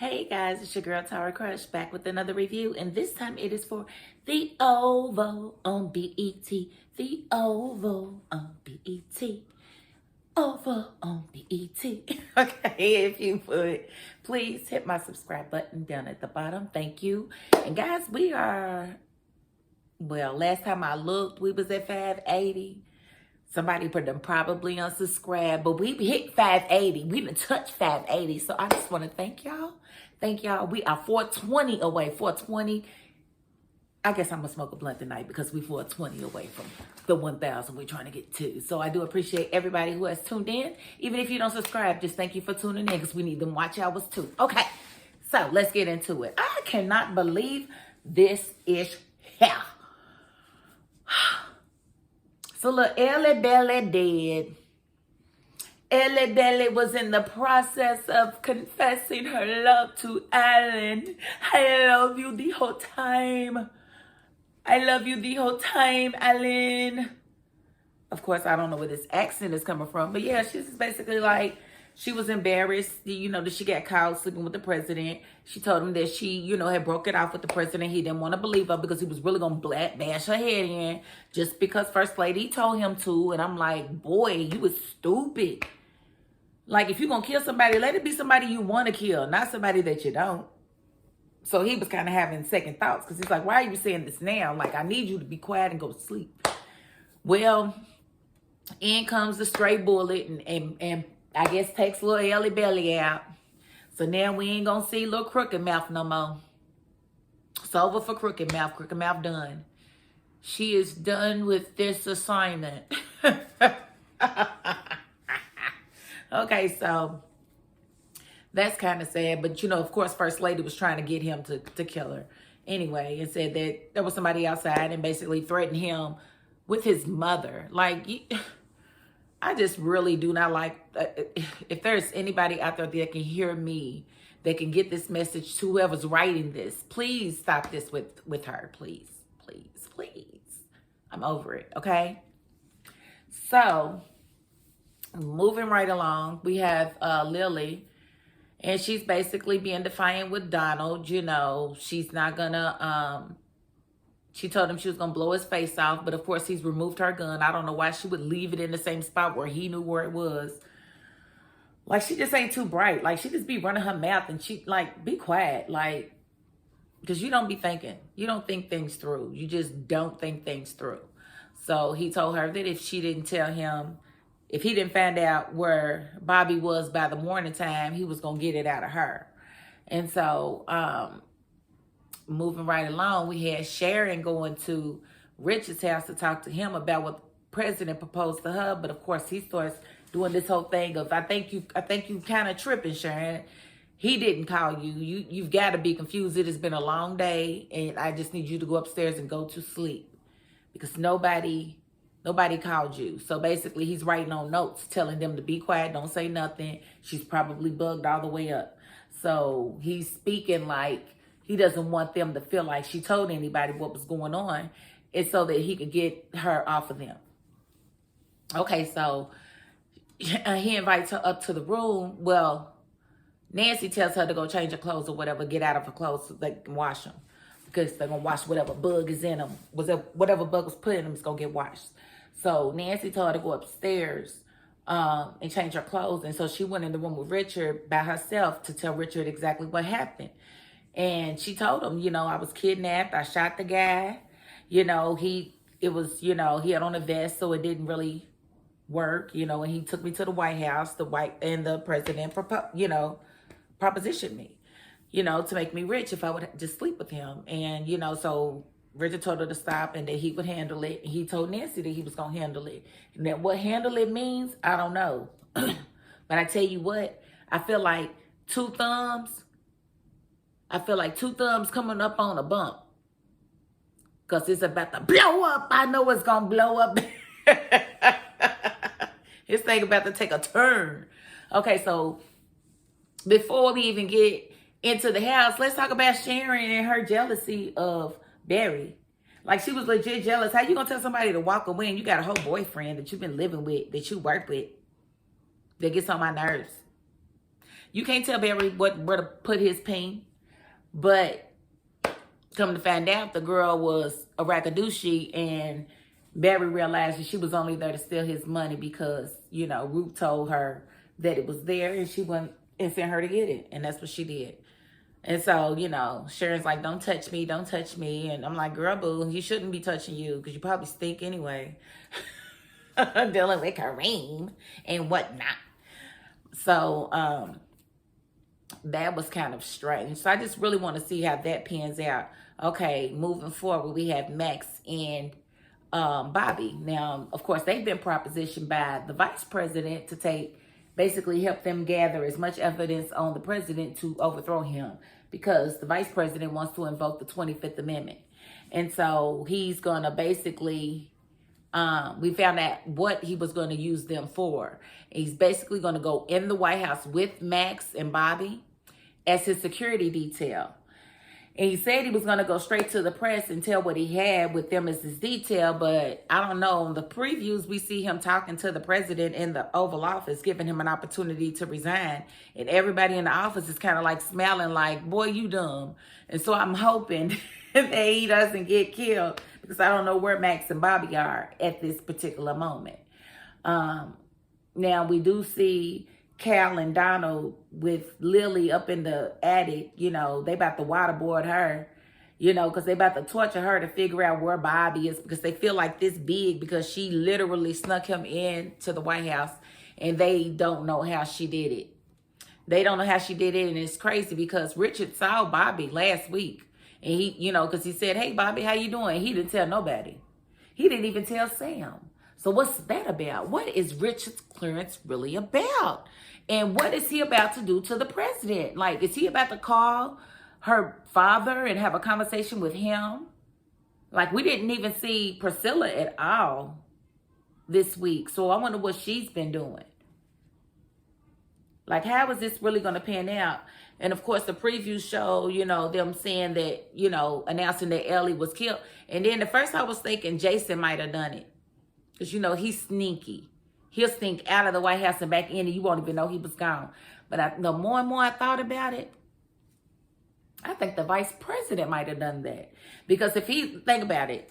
Hey guys, it's your girl Tara Crush back with another review, and this time it is for The Oval on BET. The Oval on BET. Oval on BET. Okay, if you would, please hit my subscribe button down at the bottom. Thank you. And guys, last time I looked, we was at 580. Somebody put them probably unsubscribed, but we hit 580. We didn't touch 580. So I just want to thank y'all. Thank y'all. We are 420 away. 420. I guess I'm going to smoke a blunt tonight because we 420 away from the 1,000 we're trying to get to. So I do appreciate everybody who has tuned in. Even if you don't subscribe, just thank you for tuning in because we need them watch hours too. Okay, so let's get into it. I cannot believe this is here. So little Ellie Belly dead. Ellie Belly was in the process of confessing her love to Alan. I love you the whole time. I love you the whole time, Alan. Of course, I don't know where this accent is coming from. But yeah, she's basically like, she was embarrassed, that she got caught sleeping with the president. She told him that she, had broke it off with the president. He didn't want to believe her because he was really going to bash her head in just because First Lady told him to. And I'm like, boy, you was stupid. Like, if you're going to kill somebody, let it be somebody you want to kill, not somebody that you don't. So he was kind of having second thoughts because he's like, why are you saying this now? Like, I need you to be quiet and go to sleep. Well, in comes the stray bullet and I guess takes little Ellie Belly out. So now we ain't gonna see little Crooked Mouth no more. It's over for Crooked Mouth. Crooked Mouth done. She is done with this assignment. Okay, so that's kind of sad. But, of course, First Lady was trying to get him to kill her. Anyway, and said that there was somebody outside and basically threatened him with his mother. Like, I just really do not like, if there's anybody out there that can hear me, that can get this message to whoever's writing this, please stop this with her. Please, please, please. I'm over it, okay? So, moving right along, we have Lily, and she's basically being defiant with Donald. She's not gonna, she told him she was going to blow his face off, but of course he's removed her gun. I don't know why she would leave it in the same spot where he knew where it was. Like, she just ain't too bright. Like, she just be running her mouth and she, like, be quiet. Like, because you don't be thinking. You don't think things through. You just don't think things through. So he told her that if she didn't tell him, if he didn't find out where Bobby was by the morning time, he was going to get it out of her. And so, moving right along, we had Sharon going to Richard's house to talk to him about what the president proposed to her. But of course, he starts doing this whole thing of, I think you kind of tripping, Sharon. He didn't call you. You've got to be confused. It has been a long day, and I just need you to go upstairs and go to sleep because nobody called you. So basically, he's writing on notes, telling them to be quiet, don't say nothing. She's probably bugged all the way up. So he's speaking like he doesn't want them to feel like she told anybody what was going on. It's so that he could get her off of them. Okay, so he invites her up to the room. Well, Nancy tells her to go change her clothes or whatever, get out of her clothes so they can wash them. Because they're going to wash whatever bug is in them. Whatever bug was put in them is going to get washed. So Nancy told her to go upstairs and change her clothes. And so she went in the room with Richard by herself to tell Richard exactly what happened. And she told him, I was kidnapped. I shot the guy. He had on a vest, so it didn't really work, and he took me to the White House, and the president, propositioned me, to make me rich if I would just sleep with him. And, so Richard told her to stop and that he would handle it. And he told Nancy that he was going to handle it. And that what handle it means, I don't know. But I tell you what, I feel like two thumbs coming up on a bump. Because it's about to blow up. I know it's going to blow up. This thing about to take a turn. Okay, so before we even get into the house, let's talk about Sharon and her jealousy of Barry. Like, she was legit jealous. How you going to tell somebody to walk away and you got a whole boyfriend that you've been living with, that you work with, that gets on my nerves? You can't tell Barry where to put his peen. But come to find out, the girl was a rackadoochie, and Barry realized that she was only there to steal his money because, you know, Ruth told her that it was there and she went and sent her to get it. And that's what she did. And so, you know, Sharon's like, don't touch me, don't touch me. And I'm like, girl, boo, he shouldn't be touching you because you probably stink anyway. Dealing with Kareem and whatnot. So, that was kind of strange. So I just really want to see how that pans out. Okay, moving forward, we have Max and Bobby. Now, of course, they've been propositioned by the vice president to basically help them gather as much evidence on the president to overthrow him, because the vice president wants to invoke the 25th Amendment. And so he's going to basically, we found out what he was going to use them for. He's basically going to go in the White House with Max and Bobby as his security detail. And he said he was going to go straight to the press and tell what he had with them as his detail. But I don't know. In the previews, we see him talking to the president in the Oval Office, giving him an opportunity to resign. And everybody in the office is kind of like smiling like, boy, you dumb. And so I'm hoping that he doesn't get killed, because I don't know where Max and Bobby are at this particular moment. Now, we do see Cal and Donald with Lily up in the attic. You know, they about to waterboard her, you know, because they about to torture her to figure out where Bobby is, because they feel like this big, because she literally snuck him in to the White House, and they don't know how she did it. They don't know how she did it, and it's crazy because Richard saw Bobby last week, and he, you know, because he said, hey, Bobby, how you doing? He didn't tell nobody. He didn't even tell Sam. So what's that about? What is Richard's clearance really about? And what is he about to do to the president? Like, is he about to call her father and have a conversation with him? Like, we didn't even see Priscilla at all this week. So I wonder what she's been doing. Like, how is this really going to pan out? And of course, the preview show, you know, them saying that, you know, announcing that Ellie was killed. And then at first I was thinking Jason might have done it, because, you know, he's sneaky. He'll sneak out of the White House and back in, and you won't even know he was gone. But the more and more I thought about it, I think the vice president might have done that. Because think about it,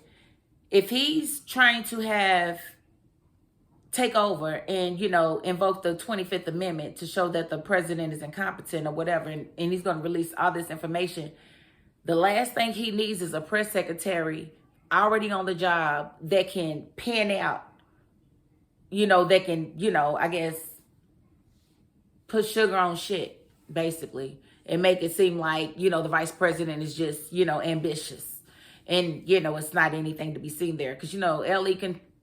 if he's trying to take over and, you know, invoke the 25th Amendment to show that the president is incompetent or whatever, and he's going to release all this information, the last thing he needs is a press secretary already on the job that can pan out, you know, that can, you know, I guess, put sugar on shit, basically, and make it seem like, you know, the vice president is just, you know, ambitious. And, you know, it's not anything to be seen there. Because, you know, Ellie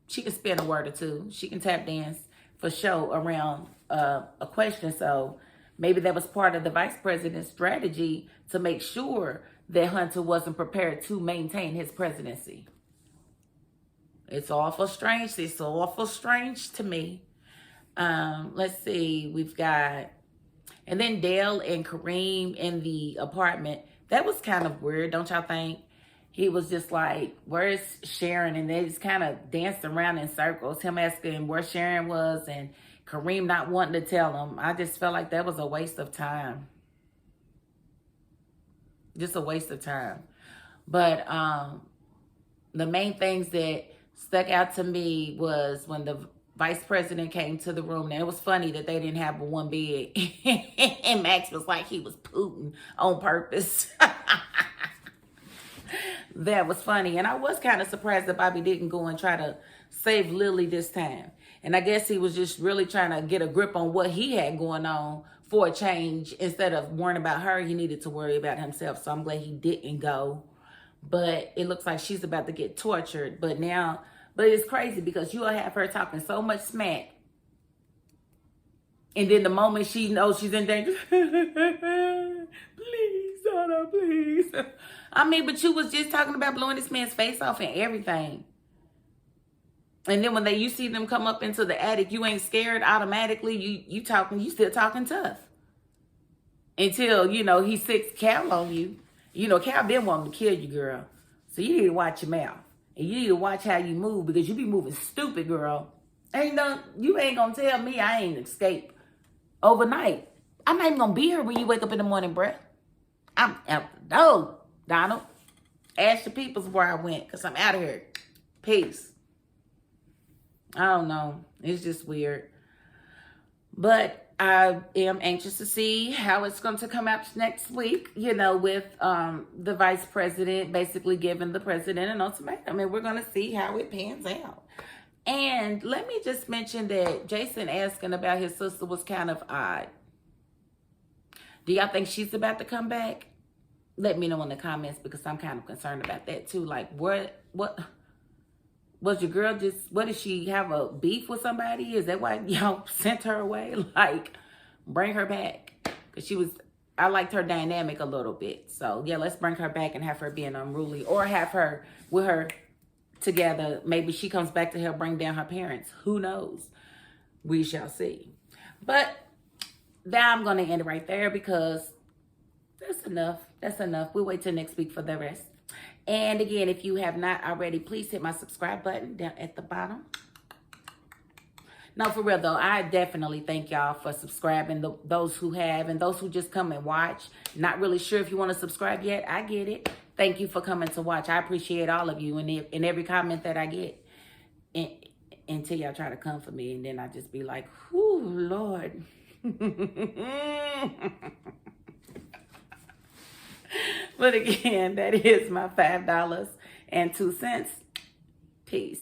she can spin a word or two. She can tap dance for show around a question. So maybe that was part of the vice president's strategy to make sure that Hunter wasn't prepared to maintain his presidency. It's awful strange. It's awful strange to me. Let's see. We've got, and then Dale and Kareem in the apartment. That was kind of weird, don't y'all think? He was just like, where's Sharon? And they just kind of danced around in circles. Him asking where Sharon was and Kareem not wanting to tell him. I just felt like that was a waste of time. Just a waste of time. But the main things that stuck out to me was when the vice president came to the room. And it was funny that they didn't have but one bed. And Max was like he was Putin on purpose. That was funny. And I was kind of surprised that Bobby didn't go and try to save Lily this time. And I guess he was just really trying to get a grip on what he had going on for a change. Instead of worrying about her, he needed to worry about himself. So I'm glad he didn't go. But it looks like she's about to get tortured. But it's crazy because you'll have her talking so much smack. And then the moment she knows she's in danger, please, Donna, please. I mean, but you was just talking about blowing this man's face off and everything. And then when you see them come up into the attic, you ain't scared automatically. You still talking tough. Until, you know, he sicks Cal on you. You know, Cal been wanting to kill you, girl. So you need to watch your mouth. And you need to watch how you move, because you be moving stupid, girl. You ain't gonna tell me I ain't escaped overnight. I'm not even going to be here when you wake up in the morning, bruh. I'm out the door, Donald. Ask the peoples where I went, because I'm out of here. Peace. I don't know. It's just weird. But I am anxious to see how it's going to come out next week, you know, with the vice president basically giving the president an ultimatum. And we're going to see how it pans out. And let me just mention that Jason asking about his sister was kind of odd. Do y'all think she's about to come back? Let me know in the comments, because I'm kind of concerned about that too. Like, what was your girl just, what did she have a beef with somebody? Is that why y'all sent her away? Like, bring her back. Because I liked her dynamic a little bit. So yeah, let's bring her back and have her being unruly, or have her with her together. Maybe she comes back to help bring down her parents. Who knows? We shall see. But now I'm going to end it right there, because that's enough. That's enough. We'll wait till next week for the rest. And again, if you have not already, please hit my subscribe button down at the bottom. No, for real though, I definitely thank y'all for subscribing, those who have, and those who just come and watch. Not really sure if you want to subscribe yet. I get it. Thank you for coming to watch. I appreciate all of you, and every comment that I get, until y'all try to come for me, and then I just be like, whew, Lord. But again, that is my $5.02. Peace.